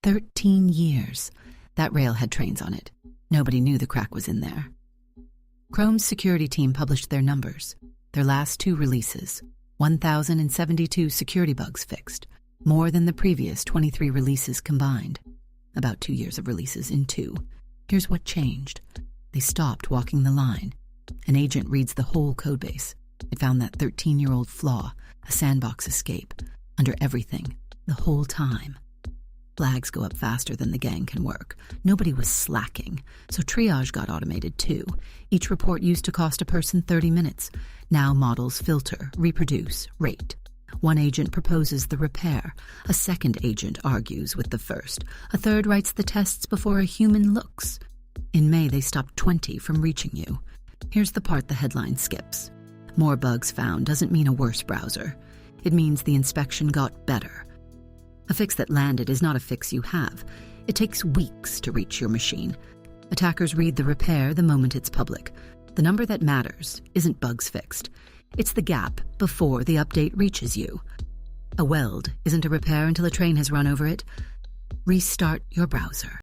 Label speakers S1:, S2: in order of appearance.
S1: 13 years. That rail had trains on it. Nobody knew the crack was in there. Chrome's security team published their numbers. Their last 2 releases, 1,072 security bugs fixed, more than the previous 23 releases combined. About 2 years of releases in 2. Here's what changed. They stopped walking the line. An agent reads the whole codebase. It found that 13-year-old flaw, a sandbox escape, under everything, the whole time. Flags go up faster than the gang can work. Nobody was slacking, so triage got automated too. Each report used to cost a person 30 minutes. Now models filter, reproduce, rate. One agent proposes the repair. A second agent argues with the first. A third writes the tests before a human looks. In May, they stopped 20 from reaching you. Here's the part the headline skips. More bugs found doesn't mean a worse browser. It means the inspection got better. A fix that landed is not a fix you have. It takes weeks to reach your machine. Attackers read the repair the moment it's public. The number that matters isn't bugs fixed. It's the gap before the update reaches you. A weld isn't a repair until a train has run over it. Restart your browser.